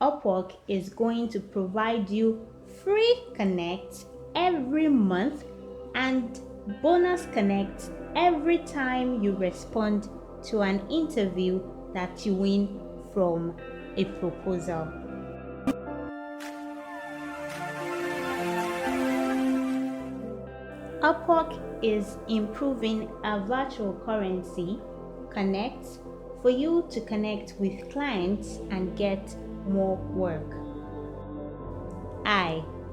Upwork is going to provide you free connects every month and bonus connects every time you respond to an interview that you win from a proposal. Upwork is improving a virtual currency connects for you to connect with clients and get more work.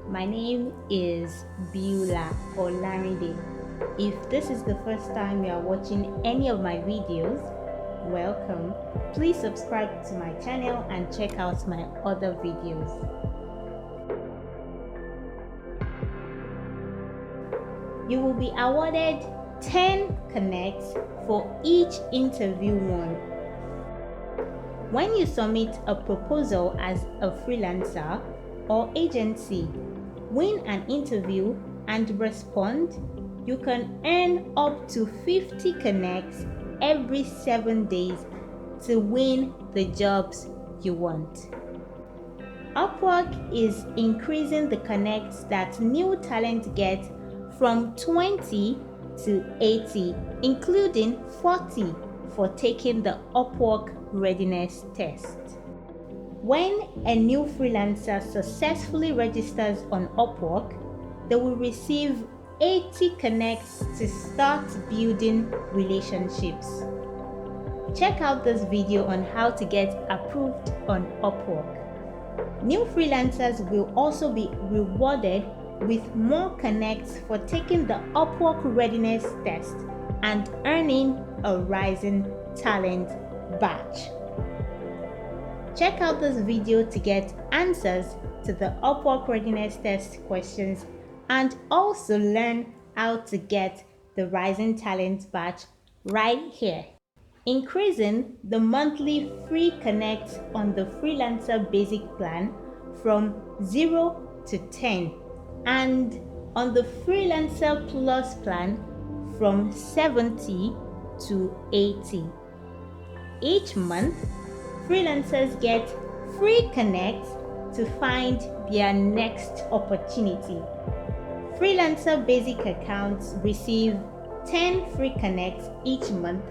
My name is Beulah Olarinde. If this is the first time you are watching any of my videos, welcome. Please subscribe to my channel and check out my other videos. You will be awarded 10 connects for each interview won. When you submit a proposal as a freelancer or agency, win an interview and respond, you can earn up to 50 connects every 7 days to win the jobs you want. Upwork is increasing the connects that new talent get from 20 to 80, including 40 for taking the Upwork readiness test. When a new freelancer successfully registers on Upwork, they will receive 80 connects to start building relationships. Check out this video on how to get approved on Upwork. New freelancers will also be rewarded with more connects for taking the Upwork readiness test and earning a rising talent badge. Check out this video to get answers to the Upwork readiness test questions and also learn how to get the rising talent badge right here. Increasing the monthly free connects on the freelancer basic plan from 0 to 10 and on the freelancer plus plan from 70 to 80. Each month, freelancers get free connects to find their next opportunity. Freelancer basic accounts receive 10 free connects each month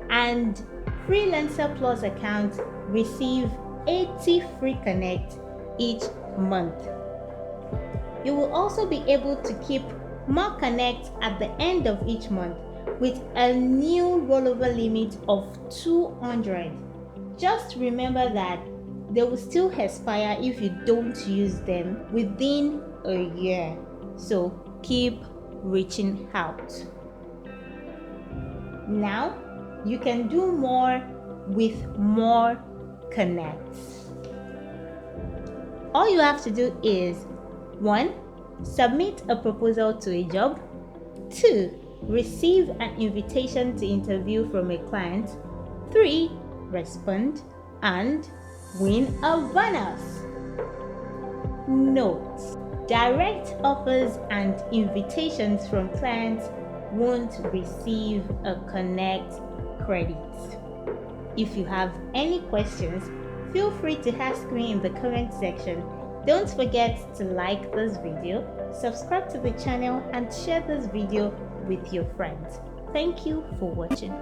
and freelancer plus accounts receive 80 free connects each month. You will also be able to keep more connects at the end of each month with a new rollover limit of 200. Just remember that they will still expire if you don't use them within a year. So keep reaching out. Now you can do more with more connects. All you have to do is 1. Submit a proposal to a job. 2. Receive an invitation to interview from a client. 3. Respond and win a bonus. Note: direct offers and invitations from clients won't receive a connect credit. If you have any questions, feel free to ask me in the comment section. Don't forget to like this video, subscribe to the channel and share this video with your friends. Thank you for watching.